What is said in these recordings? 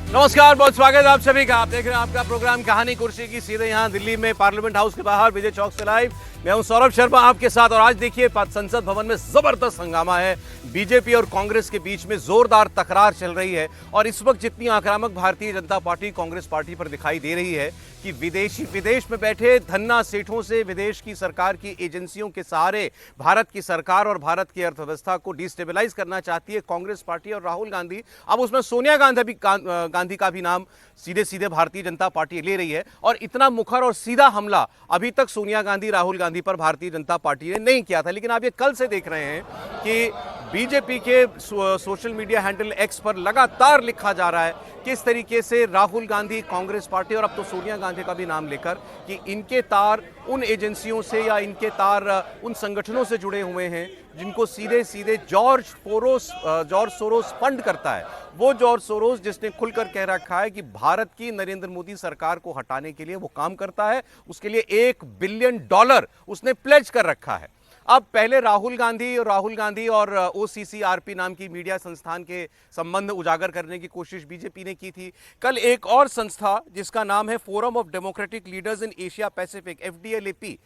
नमस्कार, बहुत स्वागत है आप सभी का। आप देख रहे हैं आपका प्रोग्राम कहानी कुर्सी की, सीधे यहाँ दिल्ली में पार्लियामेंट हाउस के बाहर विजय चौक से लाइव। मैं हूं सौरभ शर्मा आपके साथ। और आज देखिए संसद भवन में जबरदस्त हंगामा है। बीजेपी और कांग्रेस के बीच में जोरदार तकरार चल रही है। और इस वक्त जितनी आक्रामक भारतीय जनता पार्टी कांग्रेस पार्टी पर दिखाई दे रही है कि विदेश में बैठे धन्ना सेठों से, विदेश की सरकार की एजेंसियों के सहारे भारत की सरकार और भारत की अर्थव्यवस्था को डिस्टेबलाइज करना चाहती है कांग्रेस पार्टी और राहुल गांधी। अब उसमें सोनिया गांधी का भी नाम सीधे सीधे भारतीय जनता पार्टी ले रही है। और इतना मुखर और सीधा हमला अभी तक सोनिया गांधी, राहुल गांधी पर भारतीय जनता पार्टी ने नहीं किया था। लेकिन आप ये कल से देख रहे हैं कि बीजेपी के सोशल मीडिया हैंडल एक्स पर लगातार लिखा जा रहा है किस तरीके से राहुल गांधी, कांग्रेस पार्टी और अब तो सोनिया गांधी का भी नाम लेकर कि इनके तार उन एजेंसियों से या इनके तार उन संगठनों से जुड़े हुए हैं जिनको सीधे सीधे जॉर्ज सोरोस फंड करता है। वो जॉर्ज सोरोस जिसने खुलकर कह रखा है कि भारत की नरेंद्र मोदी सरकार को हटाने के लिए वो काम करता है, उसके लिए $1 बिलियन उसने प्लेज कर रखा है। अब पहले राहुल गांधी और OCCRP नाम की मीडिया संस्थान के संबंध उजागर करने की कोशिश बीजेपी ने की थी। कल एक और संस्था जिसका नाम है forum of democratic leaders in Asia Pacific, FDLAP,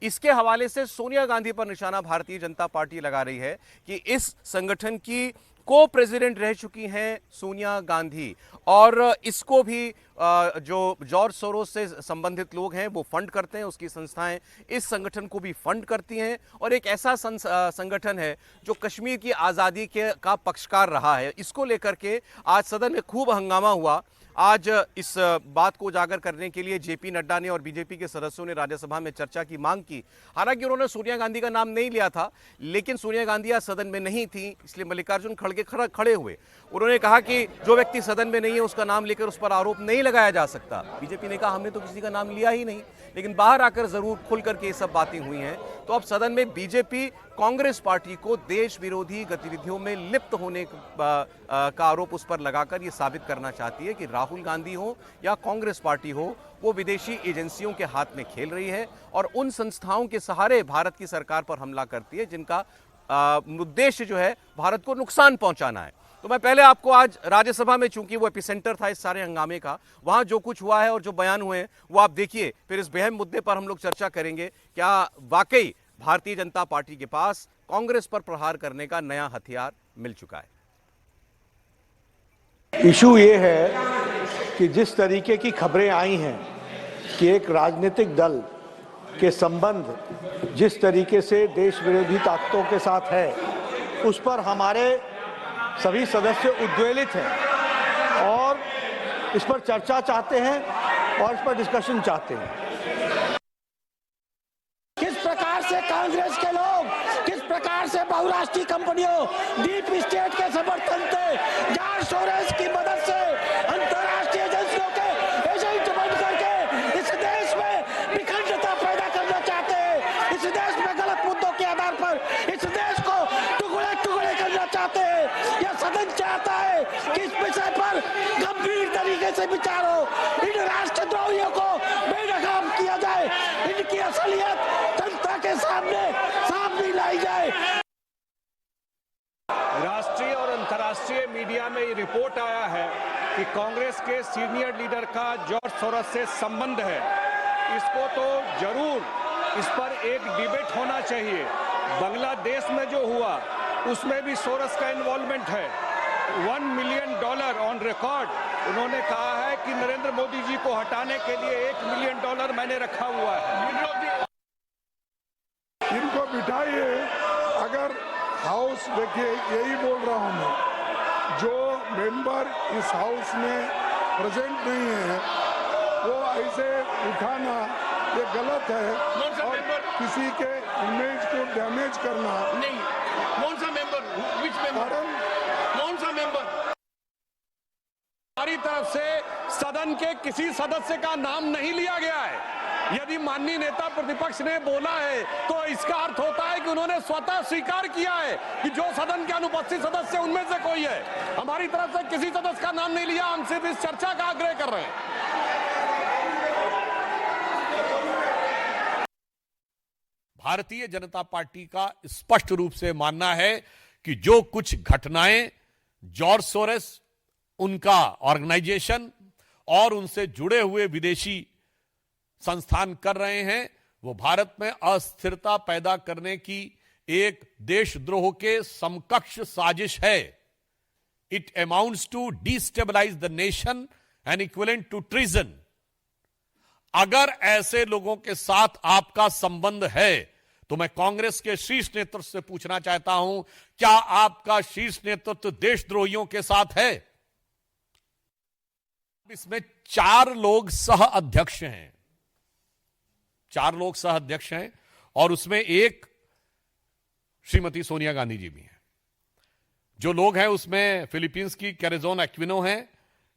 इसके हवाले से सोनिया गांधी पर निशाना भारतीय जनता पार्टी लगा रही है कि इस संगठन की को प्रेसिडेंट रह चुकी हैं सोनिया गांधी और इसको भी जो जॉर्ज सोरोस से संबंधित लोग हैं वो फंड करते हैं, उसकी संस्थाएं इस संगठन को भी फंड करती हैं। और एक ऐसा संगठन है जो कश्मीर की आज़ादी का पक्षकार रहा है। इसको लेकर के आज सदन में खूब हंगामा हुआ। आज इस बात को उजागर करने के लिए JP नड्डा ने और बीजेपी के सदस्यों ने राज्यसभा में चर्चा की मांग की। हालांकि उन्होंने सोनिया गांधी का नाम नहीं लिया था, लेकिन सोनिया गांधी आज सदन में नहीं थी, इसलिए मल्लिकार्जुन खड़गे खड़े हुए। उन्होंने कहा कि जो व्यक्ति सदन में नहीं है उसका नाम लेकर उस पर आरोप नहीं लगाया जा सकता। बीजेपी ने कहा हमने तो किसी का नाम लिया ही नहीं, लेकिन बाहर आकर जरूर खुल करके ये सब बातें हुई हैं। तो अब सदन में बीजेपी कांग्रेस पार्टी को देश विरोधी गतिविधियों में लिप्त होने का आरोप उस पर लगाकर ये साबित करना चाहती है कि राहुल गांधी हो या कांग्रेस पार्टी हो, वो विदेशी एजेंसियों के हाथ में खेल रही है और उन संस्थाओं के सहारे भारत की सरकार पर हमला करती है जिनका उद्देश्य जो है भारत को नुकसान पहुंचाना है। तो मैं पहले आपको आज राज्यसभा में, चूंकि वो एपिसेंटर था इस सारे हंगामे का, वहां जो कुछ हुआ है और जो बयान हुए हैं वो आप देखिए, फिर इस बेहम मुद्दे पर हम लोग चर्चा करेंगे। क्या वाकई भारतीय जनता पार्टी के पास कांग्रेस पर प्रहार करने का नया हथियार मिल चुका है? इशू ये है कि जिस तरीके की खबरें आई हैं कि एक राजनीतिक दल के संबंध जिस तरीके से देश विरोधी ताकतों के साथ है, उस पर हमारे सभी सदस्य उद्वेलित हैं और इस पर चर्चा चाहते हैं और इस पर डिस्कशन चाहते हैं। किस प्रकार से कांग्रेस के लोग, किस प्रकार से बहुराष्ट्रीय कंपनियों, डीप स्टेट के समर्थन से, जॉर्ज सोरोस की मदद से अंतरराष्ट्रीय एजेंसियों के एजेंट बन करके इस देश में विखंडता पैदा करना चाहते हैं। इस देश में गलत मुद्दों के आधार पर इस देश को टुकड़े टुकड़े करना चाहते हैं। यह सदन चाहता है कि इस विषय पर गंभीर तरीके से विचार हो, इन राष्ट्रद्रोहियों को बेनकाब किया जाए, इनकी असलियत जनता के सामने सामने लाई जाए। राष्ट्रीय और अंतर्राष्ट्रीय मीडिया में ये रिपोर्ट आया है कि कांग्रेस के सीनियर लीडर का जॉर्ज सोरोस से संबंध है। इसको तो जरूर इस पर एक डिबेट होना चाहिए। बांग्लादेश में जो हुआ उसमें भी सोरोस का इन्वॉल्वमेंट है। $1 मिलियन ऑन रिकॉर्ड उन्होंने कहा है कि नरेंद्र मोदी जी को हटाने के लिए $1 मिलियन मैंने रखा हुआ है। इनको बिठाइए। अगर हाउस, देखिए यही बोल रहा हूं मैं, जो मेंबर इस हाउस में प्रेजेंट नहीं है वो ऐसे उठाना ये गलत है और किसी के इमेज को डैमेज करना नहीं। कौन सा मेंबर? विच मेंबर? कौन सा मेंबर? हमारी तरफ से सदन के किसी सदस्य का नाम नहीं लिया गया है। यदि माननीय नेता प्रतिपक्ष ने बोला है तो इसका अर्थ होता है कि उन्होंने स्वतः स्वीकार किया है कि जो सदन के अनुपस्थित सदस्य उनमें से कोई है। हमारी तरफ से किसी सदस्य का नाम नहीं लिया, हम सिर्फ इस चर्चा का आग्रह कर रहे हैं। भारतीय जनता पार्टी का स्पष्ट रूप से मानना है कि जो कुछ घटनाएं जॉर्ज सोरोस उनका ऑर्गेनाइजेशन और उनसे जुड़े हुए विदेशी संस्थान कर रहे हैं, वो भारत में अस्थिरता पैदा करने की एक देशद्रोह के समकक्ष साजिश है। It amounts to destabilise the nation and equivalent to treason. अगर ऐसे लोगों के साथ आपका संबंध है तो मैं कांग्रेस के शीर्ष नेतृत्व से पूछना चाहता हूं, क्या आपका शीर्ष नेतृत्व देशद्रोहियों के साथ है? इसमें 4 लोग सह अध्यक्ष हैं, 4 लोग सह अध्यक्ष हैं और उसमें एक श्रीमती सोनिया गांधी जी भी हैं। जो लोग हैं उसमें फिलीपींस की कैरेजोन एक्विनो हैं,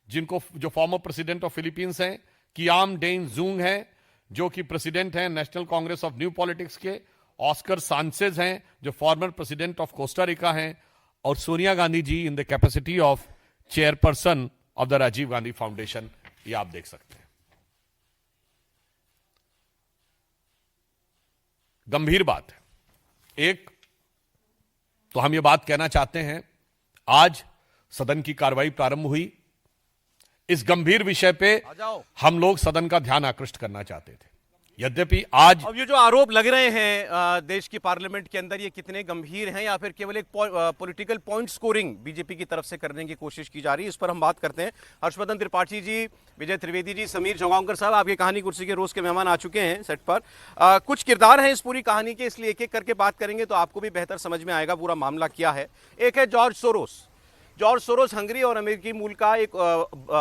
जो फॉर्मर प्रेसिडेंट ऑफ फिलीपींस हैं, कियाम डेन जूंग हैं जो कि प्रेसिडेंट हैं National Congress of New Politics के, ऑस्कर सांचेज हैं जो former president of Costa Rica हैं, और Sonia Gandhi ji in the capacity of chairperson of the Rajiv Gandhi Foundation. ये आप देख सकते हैं। गंभीर बात है। एक तो हम ये बात कहना चाहते हैं, आज सदन की कार्रवाई प्रारंभ हुई, इस गंभीर विषय पे हम लोग सदन का ध्यान आकृष्ट करना चाहते थे। यद्यपि आज अब ये जो आरोप लग रहे हैं देश की पार्लियामेंट के अंदर, ये कितने गंभीर हैं या फिर केवल एक पॉलिटिकल पॉइंट स्कोरिंग बीजेपी की तरफ से करने की कोशिश की जा रही है, इस पर हम बात करते हैं। हर्षवर्धन त्रिपाठी जी, विजय त्रिवेदी जी, समीर चौगांवकर साहब, आपकी कहानी कुर्सी के रोज के मेहमान आ चुके हैं सेट पर। कुछ किरदार हैं इस पूरी कहानी के, इसलिए एक एक करके बात करेंगे तो आपको भी बेहतर समझ में आएगा पूरा मामला क्या है। एक है George Soros. George Soros Hungary और अमेरिकी मूल का एक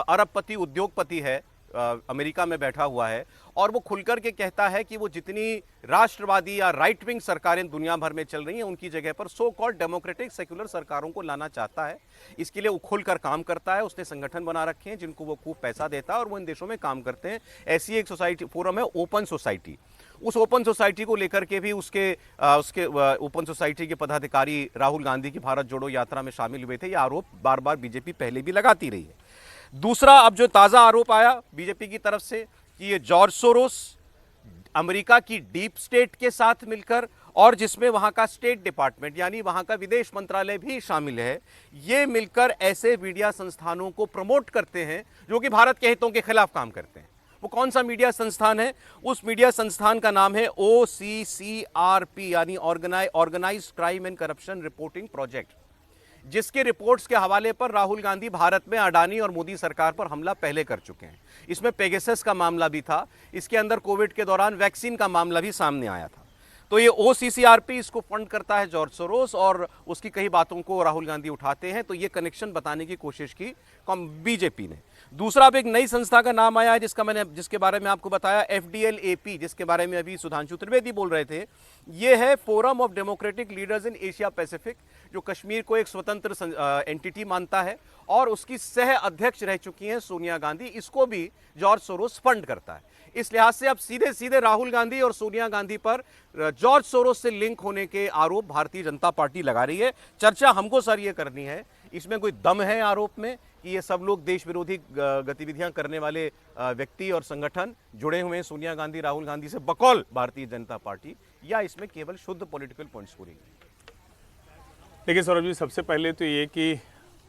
अरबपति उद्योगपति है, अमेरिका में बैठा हुआ है, और वो खुलकर के कहता है कि वो जितनी राष्ट्रवादी या राइट विंग सरकारें दुनिया भर में चल रही हैं उनकी जगह पर सो कॉल्ड डेमोक्रेटिक सेक्युलर सरकारों को लाना चाहता है। इसके लिए वो खुलकर काम करता है। उसने संगठन बना रखे हैं जिनको वो खूब पैसा देता है और वो इन देशों में काम करते हैं। ऐसी एक सोसाइटी फोरम है ओपन सोसाइटी। उस ओपन सोसाइटी को लेकर के भी उसके ओपन सोसाइटी के पदाधिकारी राहुल गांधी की भारत जोड़ो यात्रा में शामिल हुए थे। ये आरोप बार बार बीजेपी पहले भी लगाती रही है। दूसरा, अब जो ताज़ा आरोप आया बीजेपी की तरफ से कि ये जॉर्ज सोरोस अमेरिका की डीप स्टेट के साथ मिलकर, और जिसमें वहां का स्टेट डिपार्टमेंट यानी वहां का विदेश मंत्रालय भी शामिल है, ये मिलकर ऐसे मीडिया संस्थानों को प्रमोट करते हैं जो कि भारत के हितों के खिलाफ काम करते हैं। वो कौन सा मीडिया संस्थान है? उस मीडिया संस्थान का नाम है OCCRP यानी organised crime and corruption reporting project, जिसके रिपोर्ट्स के हवाले पर राहुल गांधी भारत में अडानी और मोदी सरकार पर हमला पहले कर चुके हैं। इसमें पेगासस का मामला भी था, इसके अंदर कोविड के दौरान वैक्सीन का मामला भी सामने आया था। तो ये OCCRP इसको फंड करता है जॉर्ज सोरोस, और उसकी कई बातों को राहुल गांधी उठाते हैं। तो ये कनेक्शन बताने की कोशिश की बीजेपी ने। दूसरा, अब एक नई संस्था का नाम आया है जिसके बारे में आपको बताया, FDLAP, जिसके बारे में अभी सुधांशु त्रिवेदी बोल रहे थे। ये है forum of democratic leaders in Asia Pacific, जो कश्मीर को एक स्वतंत्र एंटिटी मानता है और उसकी सह अध्यक्ष रह चुकी हैं सोनिया गांधी। इसको भी जॉर्ज सोरोस फंड करता है। इस लिहाज से अब सीधे सीधे राहुल गांधी और सोनिया गांधी पर जॉर्ज सोरोस से लिंक होने के आरोप भारतीय जनता पार्टी लगा रही है। चर्चा हमको सर ये करनी है, इसमें कोई दम है आरोप में कि ये सब लोग देश विरोधी गतिविधियां करने वाले व्यक्ति और संगठन जुड़े हुए हैं सोनिया गांधी राहुल गांधी से बकौल भारतीय जनता पार्टी, या इसमें केवल शुद्ध पॉलिटिकल पॉइंट स्कोरिंग? देखिए सौरभ जी, सबसे पहले तो ये कि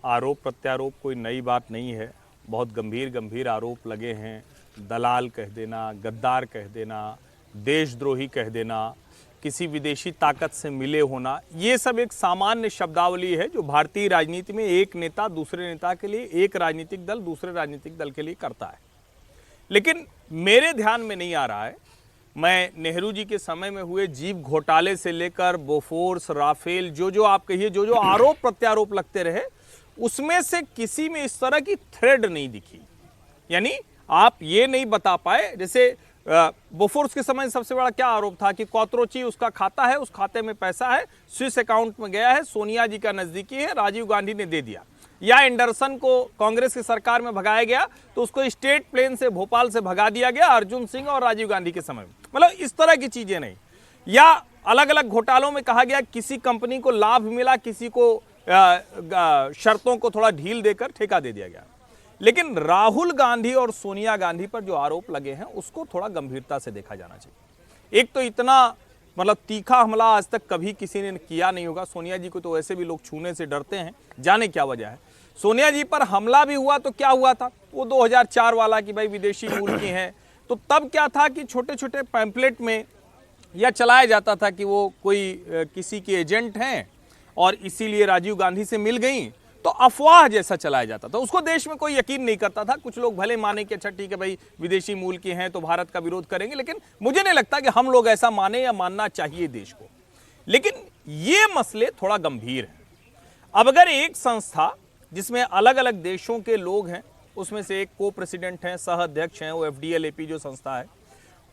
आरोप प्रत्यारोप कोई नई बात नहीं है। बहुत गंभीर आरोप लगे हैं। दलाल कह देना, गद्दार कह देना, देशद्रोही कह देना, किसी विदेशी ताकत से मिले होना, ये सब एक सामान्य शब्दावली है जो भारतीय राजनीति में एक नेता दूसरे नेता के लिए, एक राजनीतिक दल दूसरे राजनीतिक दल के लिए करता है। लेकिन मेरे ध्यान में नहीं आ रहा है, मैं नेहरू जी के समय में हुए जीप घोटाले से लेकर बोफोर्स, राफेल, जो आप कहिए, जो आरोप प्रत्यारोप लगते रहे, उसमें से किसी में इस तरह की थ्रेड नहीं दिखी। यानी आप ये नहीं बता पाए, जैसे बोफोर्स के समय सबसे बड़ा क्या आरोप था कि कॉतरोची उसका खाता है, उस खाते में पैसा है, स्विस अकाउंट में गया है, सोनिया जी का नजदीकी है, राजीव गांधी ने दे दिया। या एंडरसन को कांग्रेस की सरकार में भगाया गया तो उसको स्टेट प्लेन से भोपाल से भगा दिया गया अर्जुन सिंह और राजीव गांधी के समय में। मतलब इस तरह की चीजें नहीं। या अलग अलग घोटालों में कहा गया किसी कंपनी को लाभ मिला, किसी को शर्तों को थोड़ा ढील देकर ठेका दे दिया गया। लेकिन राहुल गांधी और सोनिया गांधी पर जो आरोप लगे हैं उसको थोड़ा गंभीरता से देखा जाना चाहिए। एक तो इतना मतलब तीखा हमला आज तक कभी किसी ने किया नहीं होगा। सोनिया जी को तो वैसे भी लोग छूने से डरते हैं, जाने क्या वजह है। सोनिया जी पर हमला भी हुआ तो क्या हुआ था, वो 2004 वाला कि भाई विदेशी मूल की हैं, तो तब क्या था कि छोटे छोटे पैम्पलेट में यह चलाया जाता था कि वो कोई किसी के एजेंट हैं और इसीलिए राजीव गांधी से मिल गई, तो अफवाह जैसा चलाया जाता था। उसको देश में कोई यकीन नहीं करता था। कुछ लोग भले माने कि अच्छा ठीक है भाई विदेशी मूल के हैं तो भारत का विरोध करेंगे, लेकिन मुझे नहीं लगता कि हम लोग ऐसा माने या मानना चाहिए देश को। लेकिन ये मसले थोड़ा गंभीर है। अब अगर एक संस्था जिसमें अलग अलग देशों के लोग हैं, उसमें से एक को प्रेसिडेंट हैं, सह अध्यक्ष हैं, वो FDLAP जो संस्था है,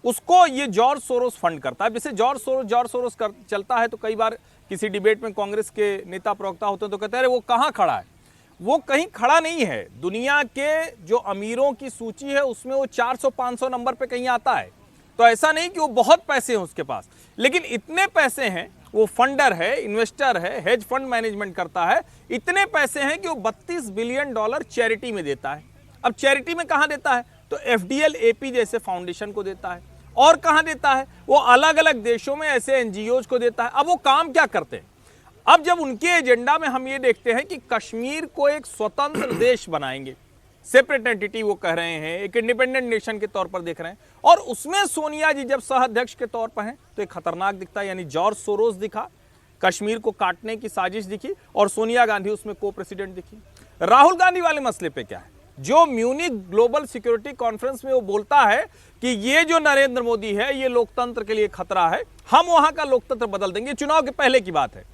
उसको ये जॉर्ज सोरोस फंड करता है। जैसे जॉर्ज सोरोस चलता है तो कई बार किसी डिबेट में कांग्रेस के नेता प्रवक्ता होते हैं तो कहते हैं अरे वो कहाँ खड़ा है, वो कहीं खड़ा नहीं है। दुनिया के जो अमीरों की सूची है उसमें वो 400-500 नंबर पे कहीं आता है। तो ऐसा नहीं कि वो बहुत पैसे हैं उसके पास, लेकिन इतने पैसे हैं, वो फंडर है, इन्वेस्टर है, हेज फंड मैनेजमेंट करता है, इतने पैसे हैं कि वो $32 बिलियन चैरिटी में देता है। अब चैरिटी में कहाँ देता है, तो FDLAP जैसे फाउंडेशन को देता है। और कहाँ देता है, वो अलग अलग देशों में ऐसे NGOs को देता है। अब वो काम क्या करते हैं, अब जब उनके एजेंडा में हम ये देखते हैं कि कश्मीर को एक स्वतंत्र देश बनाएंगे, सेपरेट एंटिटी वो कह रहे हैं, एक इंडिपेंडेंट नेशन के तौर पर देख रहे हैं, और उसमें सोनिया जी जब सह अध्यक्ष के तौर पर हैं तो एक खतरनाक दिखता है। यानी जॉर्ज सोरोस दिखा, कश्मीर को काटने की साजिश दिखी, और सोनिया गांधी उसमें को प्रेसिडेंट दिखी। राहुल गांधी वाले मसले पे क्या है, जो म्यूनिक ग्लोबल सिक्योरिटी कॉन्फ्रेंस में वो बोलता है कि ये जो नरेंद्र मोदी है ये लोकतंत्र के लिए खतरा है, हम वहां का लोकतंत्र बदल देंगे। चुनाव के पहले की बात है।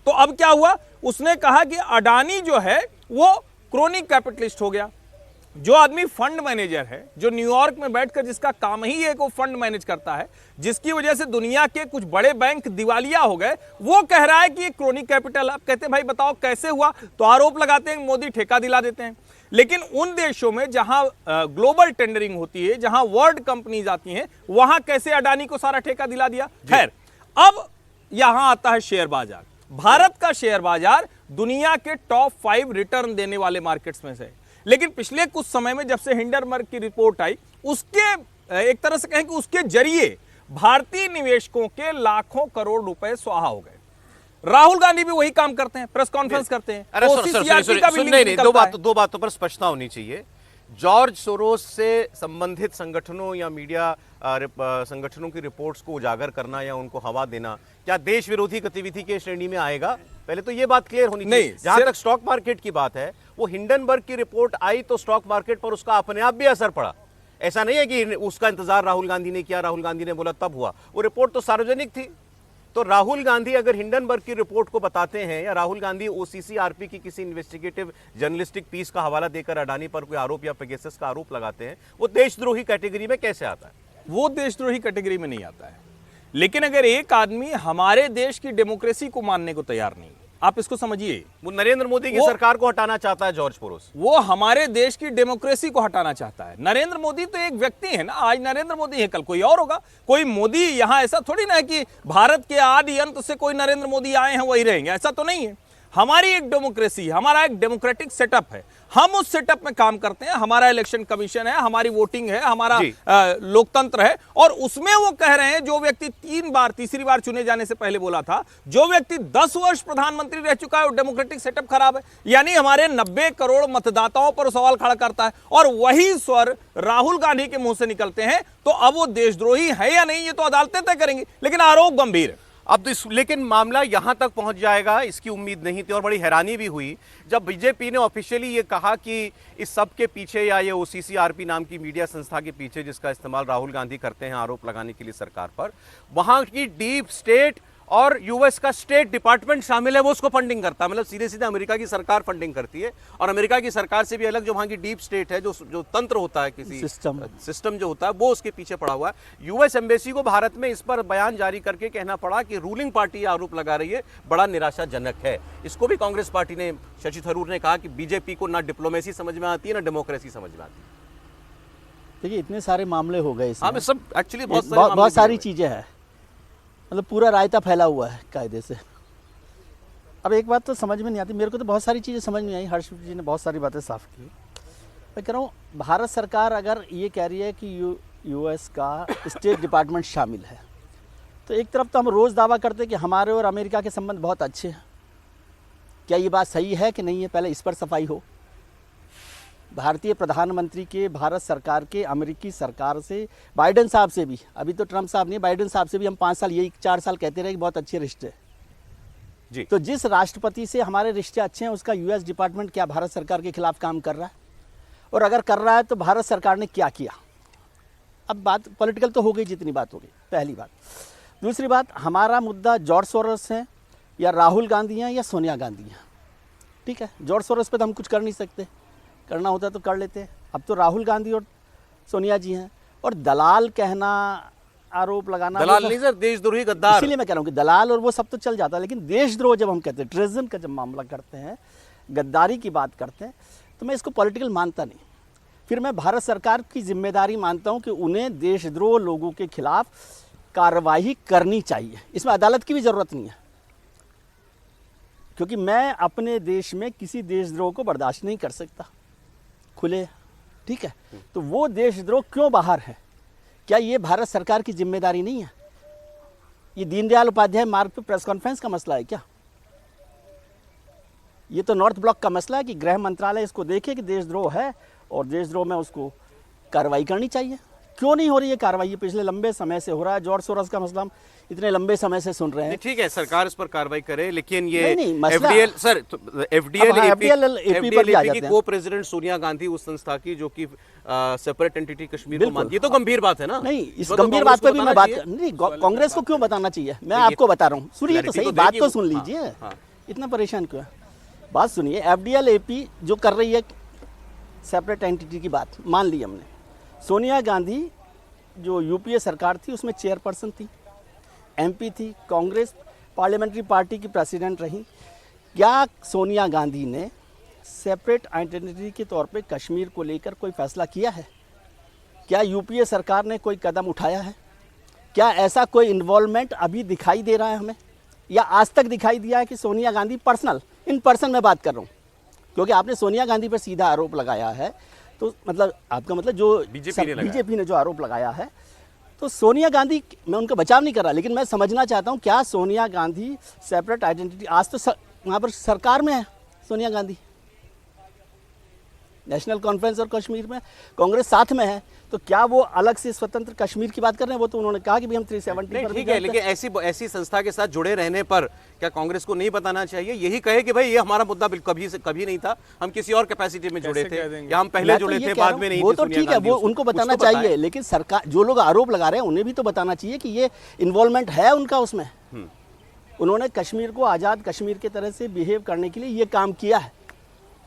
तो अब क्या हुआ, उसने कहा कि अडानी जो है वो क्रोनिक कैपिटलिस्ट हो गया। जो आदमी फंड मैनेजर है, जो न्यूयॉर्क में बैठकर जिसका काम ही है कि वो फंड मैनेज करता है, जिसकी वजह से दुनिया के कुछ बड़े बैंक दिवालिया हो गए, वो कह रहा है कि ये क्रोनिक कैपिटल। आप कहते हैं भाई बताओ कैसे हुआ, तो आरोप लगाते हैं मोदी ठेका दिला देते हैं। लेकिन उन देशों में जहां ग्लोबल टेंडरिंग होती है, जहां वर्ल्ड कंपनीज आती हैं, वहां कैसे अडानी को सारा ठेका दिला दिया। खैर, अब यहां आता है शेयर बाजार। भारत का शेयर बाजार दुनिया के टॉप 5 रिटर्न देने वाले मार्केट्स में से है। लेकिन पिछले कुछ समय में जब से हिंडनबर्ग की रिपोर्ट आई, उसके एक तरह से कहें कि उसके जरिए भारतीय निवेशकों के लाखों करोड़ रुपए स्वाहा हो गए। राहुल गांधी भी वही काम करते हैं, प्रेस कॉन्फ्रेंस करते हैं। अरे नहीं, दो बातों पर स्पष्टता होनी चाहिए। जॉर्ज सोरोस से संबंधित संगठनों या मीडिया संगठनों की रिपोर्ट्स को उजागर करना या उनको हवा देना क्या देश विरोधी गतिविधि के श्रेणी में आएगा? पहले तो ये बात क्लियर होनी चाहिए। जहां तक स्टॉक मार्केट की बात है, वो हिंडनबर्ग की रिपोर्ट आई तो स्टॉक मार्केट पर उसका अपने आप भी असर पड़ा। ऐसा नहीं है कि उसका इंतजार राहुल गांधी ने किया, राहुल गांधी ने बोला तब हुआ। वो रिपोर्ट तो सार्वजनिक थी। तो राहुल गांधी अगर हिंडनबर्ग की रिपोर्ट को बताते हैं, या राहुल गांधी OCCRP की किसी इन्वेस्टिगेटिव जर्नलिस्टिक पीस का हवाला देकर अडानी पर कोई आरोप या पेगासस का आरोप लगाते हैं, वो देशद्रोही कैटेगरी में कैसे आता है? वो देशद्रोही कैटेगरी में नहीं आता है। लेकिन अगर एक आदमी हमारे देश की डेमोक्रेसी को मानने को तैयार नहीं, आप इसको समझिए, वो नरेंद्र मोदी की सरकार को हटाना चाहता है। जॉर्ज सोरोस वो हमारे देश की डेमोक्रेसी को हटाना चाहता है। नरेंद्र मोदी तो एक व्यक्ति है ना, आज नरेंद्र मोदी है, कल कोई और होगा। कोई मोदी यहां ऐसा थोड़ी ना है कि भारत के आदि अंत से कोई नरेंद्र मोदी आए हैं वही रहेंगे, ऐसा तो नहीं है। हमारी एक डेमोक्रेसी, हमारा एक डेमोक्रेटिक सेटअप है, हम उस सेटअप में काम करते हैं। हमारा इलेक्शन कमीशन है, हमारी वोटिंग है, हमारा लोकतंत्र है। और उसमें वो कह रहे हैं, जो व्यक्ति 3 बार तीसरी बार चुने जाने से पहले बोला था, जो व्यक्ति 10 वर्ष प्रधानमंत्री रह चुका है, वो डेमोक्रेटिक सेटअप खराब है। यानी हमारे 90 करोड़ मतदाताओं पर सवाल खड़ा करता है। और वही स्वर राहुल गांधी के मुंह से निकलते हैं। तो अब वो देशद्रोही है या नहीं, ये तो अदालतें तय करेंगी, लेकिन आरोप गंभीर है। अब तो लेकिन मामला यहां तक पहुंच जाएगा, इसकी उम्मीद नहीं थी। और बड़ी हैरानी भी हुई जब बीजेपी ने ऑफिशियली ये कहा कि इस सब के पीछे, या ये OCCRP नाम की मीडिया संस्था के पीछे जिसका इस्तेमाल राहुल गांधी करते हैं आरोप लगाने के लिए सरकार पर, वहां की डीप स्टेट और US का स्टेट डिपार्टमेंट शामिल है, वो उसको फंडिंग करता है। मतलब सीधे सीधे अमेरिका की सरकार फंडिंग करती है। और अमेरिका की सरकार से भी अलग जो वहाँ की डीप स्टेट है, जो तंत्र होता है, किसी सिस्टम जो होता है, वो उसके पीछे पड़ा हुआ है। US एम्बेसी को भारत में इस पर बयान जारी करके कहना पड़ा कि रूलिंग पार्टी आरोप लगा रही है, बड़ा निराशाजनक है। इसको भी कांग्रेस पार्टी ने, शशि थरूर ने कहा कि बीजेपी को ना डिप्लोमेसी समझ में आती है, ना डेमोक्रेसी समझ में आती है। देखिए, इतने सारे मामले हो गए इसमें। सब एक्चुअली बहुत सारी चीज़ें हैं, मतलब पूरा रायता फैला हुआ है कायदे से। अब एक बात तो समझ में नहीं आती, मेरे को तो बहुत सारी चीज़ें समझ में आई। हर्ष जी ने बहुत सारी बातें साफ की। मैं कह रहा हूँ, भारत सरकार अगर ये कह रही है कि US का स्टेट डिपार्टमेंट शामिल है, तो एक तरफ तो हम रोज़ दावा करते हैं कि हमारे और अमेरिका के संबंध बहुत अच्छे हैं। क्या ये बात सही है कि नहीं है, पहले इस पर सफाई हो। भारतीय प्रधानमंत्री के, भारत सरकार के, अमेरिकी सरकार से, बाइडेन साहब से भी, अभी तो ट्रंप साहब नहीं, बाइडेन साहब से भी हम 5 साल, यही 4 साल कहते रहे कि बहुत अच्छे रिश्ते हैं जी। तो जिस राष्ट्रपति से हमारे रिश्ते अच्छे हैं उसका यूएस डिपार्टमेंट क्या भारत सरकार के खिलाफ काम कर रहा है? और अगर कर रहा है तो भारत सरकार ने क्या किया? अब बात पॉलिटिकल तो हो गई, जितनी बात हो गई, पहली बात। दूसरी बात, हमारा मुद्दा जॉर्ज सोरोस है या राहुल गांधी हैं या सोनिया गांधी हैं, ठीक है। जॉर्ज सोरोस पे तो हम कुछ कर नहीं सकते, करना होता तो कर लेते। अब तो राहुल गांधी और सोनिया जी हैं। और दलाल कहना, आरोप लगाना, दलाल नहीं सर, देशद्रोही गद्दार। इसीलिए मैं कह रहा हूँ कि दलाल और वो सब तो चल जाता है, लेकिन देशद्रोह जब हम कहते हैं, ट्रेजन का जब मामला करते हैं, गद्दारी की बात करते हैं, तो मैं इसको पॉलिटिकल मानता नहीं। फिर मैं भारत सरकार की जिम्मेदारी मानता हूँ कि उन्हें देशद्रोह लोगों के खिलाफ कार्रवाई करनी चाहिए। इसमें अदालत की भी ज़रूरत नहीं है, क्योंकि मैं अपने देश में किसी देशद्रोह को बर्दाश्त नहीं कर सकता खुले, ठीक है। तो वो देशद्रोह क्यों बाहर है? क्या ये भारत सरकार की जिम्मेदारी नहीं है? ये दीनदयाल उपाध्याय मार्ग पे प्रेस कॉन्फ्रेंस का मसला है क्या? ये तो नॉर्थ ब्लॉक का मसला है कि गृह मंत्रालय इसको देखे कि देशद्रोह है और देशद्रोह में उसको कार्रवाई करनी चाहिए। क्यों नहीं हो रही है कार्रवाई? ये पिछले लंबे समय से हो रहा है। जॉर्ज सोरोस का मसला हम इतने लंबे समय से सुन रहे हैं। ठीक है, सरकार इस पर कार्रवाई करे, लेकिन ये नहीं, मसला- एफडीएल सर, एफडीएल एपी पर भी आ जाते की हैं। को प्रेसिडेंट सोनिया गांधी उस संस्था की जो कि सेपरेट एंटिटी कश्मीर को मानती है, तो गंभीर बात है ना। नहीं, इस तो गंभीर कांग्रेस बात को पे भी मैं बताना बात चाहिए। नहीं, कांग्रेस को क्यों बताना चाहिए? मैं आपको बता रहा हूँ, सुनिए तो clarity सही, तो बात देगी तो वो। सुन लीजिए। हाँ। इतना परेशान क्यों है? बात सुनिए। एफडीएल एपी जो कर रही है सेपरेट एंटिटी की बात मान ली हमने। सोनिया गांधी जो यूपीए सरकार थी उसमें चेयरपर्सन थी, एमपी थी, कांग्रेस पार्लियामेंट्री पार्टी की प्रेसिडेंट रही। क्या सोनिया गांधी ने सेपरेट आइडेंटिटी के तौर पे कश्मीर को लेकर कोई फैसला किया है? क्या यूपीए सरकार ने कोई कदम उठाया है? क्या ऐसा कोई इन्वॉल्वमेंट अभी दिखाई दे रहा है हमें, या आज तक दिखाई दिया है कि Sonia Gandhi personal, in person में बात कर रहा हूँ, क्योंकि आपने सोनिया गांधी पर सीधा आरोप लगाया है, तो मतलब आपका मतलब जो बीजेपी ने जो आरोप लगाया है, तो सोनिया गांधी, मैं उनका बचाव नहीं कर रहा, लेकिन मैं समझना चाहता हूँ क्या सोनिया गांधी सेपरेट आइडेंटिटी, आज तो वहाँ पर सरकार में है सोनिया गांधी, नेशनल कॉन्फ्रेंस और कश्मीर में कांग्रेस साथ में है, तो क्या वो अलग से स्वतंत्र कश्मीर की बात कर रहे हैं? वो तो उन्होंने कहा कि भी हम 370 पर ठीक है, लेकिन ऐसी संस्था के साथ जुड़े रहने पर क्या कांग्रेस को नहीं बताना चाहिए? यही कहे कि भाई ये हमारा मुद्दा कभी नहीं था, हम किसी और कैपेसिटी में जुड़े थे, या हम पहले जुड़े थे, बाद में नहीं। वो तो ठीक है, वो उनको बताना चाहिए, लेकिन सरकार, जो लोग आरोप लगा रहे हैं उन्हें भी तो बताना चाहिए कि ये इन्वॉल्वमेंट है उनका उसमें। उन्होंने कश्मीर को आज़ाद कश्मीर की तरह से बिहेव करने के लिए ये काम किया है।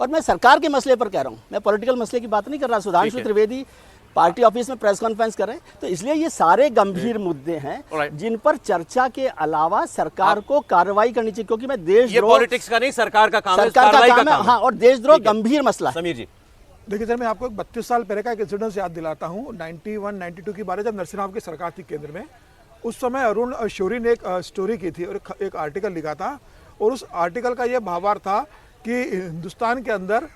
और मैं सरकार के मसले पर कह रहा हूँ, मैं पॉलिटिकल मसले की बात नहीं कर रहा। सुधांशु त्रिवेदी पार्टी ऑफिस में प्रेस कॉन्फ्रेंस कर रहे हैं, तो इसलिए ये सारे गंभीर मुद्दे हैं जिन पर चर्चा के अलावा सरकार को कार्रवाई करनी चाहिए, क्योंकि मैं देशद्रोह, ये पॉलिटिक्स का नहीं, सरकार का काम है, सरकार का काम है। है। हाँ, और देशद्रोह गंभीर मसला है। समीर जी, देखिए सर, मैं आपको 32 साल पहले का एक इंसिडेंस याद दिलाता हूँ। 91-92 की बात है, जब नरसिम्हा राव की सरकार थी केंद्र में। उस समय अरुण शौरी ने एक स्टोरी की थी और एक आर्टिकल लिखा था, और उस आर्टिकल का यह भावार्थ था कि हिंदुस्तान के अंदर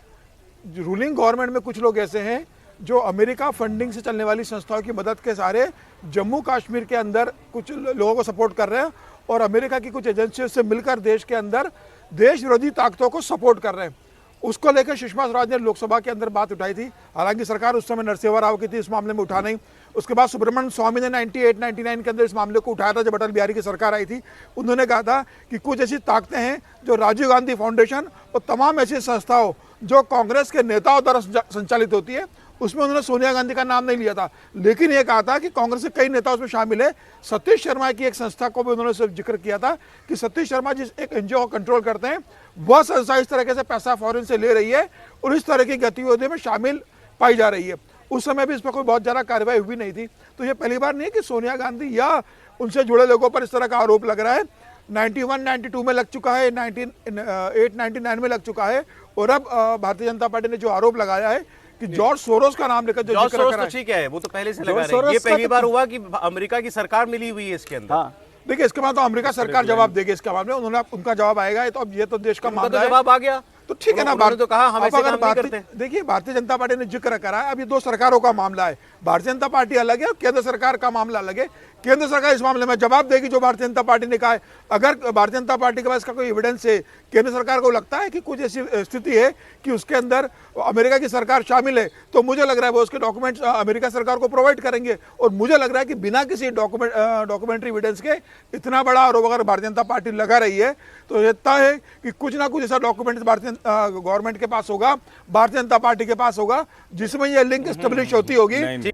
रूलिंग गवर्नमेंट में कुछ लोग ऐसे हैं जो अमेरिका फंडिंग से चलने वाली संस्थाओं की मदद के सारे जम्मू कश्मीर के अंदर कुछ लोगों को सपोर्ट कर रहे हैं, और अमेरिका की कुछ एजेंसियों से मिलकर देश के अंदर देश विरोधी ताकतों को सपोर्ट कर रहे हैं। उसको लेकर सुषमा स्वराज ने लोकसभा के अंदर बात उठाई थी। हालांकि सरकार उस समय नरसिम्हा राव की थी, इस मामले में उठा नहीं। उसके बाद सुब्रमण्यम स्वामी ने 98-99 के अंदर इस मामले को उठाया था, जब अटल बिहारी की सरकार आई थी। उन्होंने कहा था कि कुछ ऐसी ताकतें हैं जो राजीव गांधी फाउंडेशन और तमाम ऐसी संस्थाओं जो कांग्रेस के नेताओं द्वारा संचालित होती है, उसमें उन्होंने सोनिया गांधी का नाम नहीं लिया था, लेकिन ये कहा था कि कांग्रेस के कई नेता उसमें शामिल है। सतीश शर्मा की एक संस्था को भी उन्होंने सिर्फ जिक्र किया था कि सतीश शर्मा जिस एक एनजीओ को कंट्रोल करते हैं, वह संस्था इस तरह से पैसा फॉरेन से ले रही है और इस तरह की गतिविधियों में शामिल पाई जा रही है। उस समय भी इस पर कोई बहुत ज़्यादा कार्रवाई हुई नहीं थी। तो ये पहली बार नहीं है कि सोनिया गांधी या उनसे जुड़े लोगों पर इस तरह का आरोप लग रहा है। 91-92 में लग चुका है, 98-99 में लग चुका है, और अब भारतीय जनता पार्टी ने जो आरोप लगाया है कि जॉर्ज सोरोस का नाम लेकर जो जॉर्ज जिक्र सोरोस करा तो है, ठीक है, वो तो पहले से लगा रहे हैं। ये पहली बार हुआ कि अमेरिका की सरकार मिली हुई है इसके अंदर। हाँ, देखिए इसके बाद तो अमेरिका सरकार जवाब देगी, इसके बाद में उन्होंने उनका जवाब आएगा। तो अब ये तो देश का मामला है, जवाब आ गया। तो ठीक है ना। उन्होंने तो कहा हम अब ऐसे अगर काम नहीं करते। देखिए भारतीय जनता पार्टी ने जिक्र करा है, अब ये दो सरकारों का मामला है, भारतीय जनता पार्टी अलग है और केंद्र सरकार का मामला अलग है। केंद्र सरकार इस मामले में जवाब देगी जो भारतीय जनता पार्टी ने कहा है। अगर भारतीय जनता पार्टी के पास इसका कोई एविडेंस है, केंद्र सरकार को लगता है कि कुछ ऐसी स्थिति है कि उसके अंदर अमेरिका की सरकार शामिल है, तो मुझे लग रहा है वो उसके डॉक्यूमेंट्स अमेरिका सरकार को प्रोवाइड करेंगे। और मुझे लग रहा है कि बिना किसी डॉक्यूमेंट्री एविडेंस के इतना बड़ा आरोप अगर भारतीय जनता पार्टी लगा रही है, तो ये तय है कि कुछ ना कुछ ऐसा डॉक्यूमेंट भारतीय गवर्नमेंट के पास होगा, भारतीय जनता पार्टी के पास होगा, जिसमें यह लिंक एस्टेब्लिश होती होगी।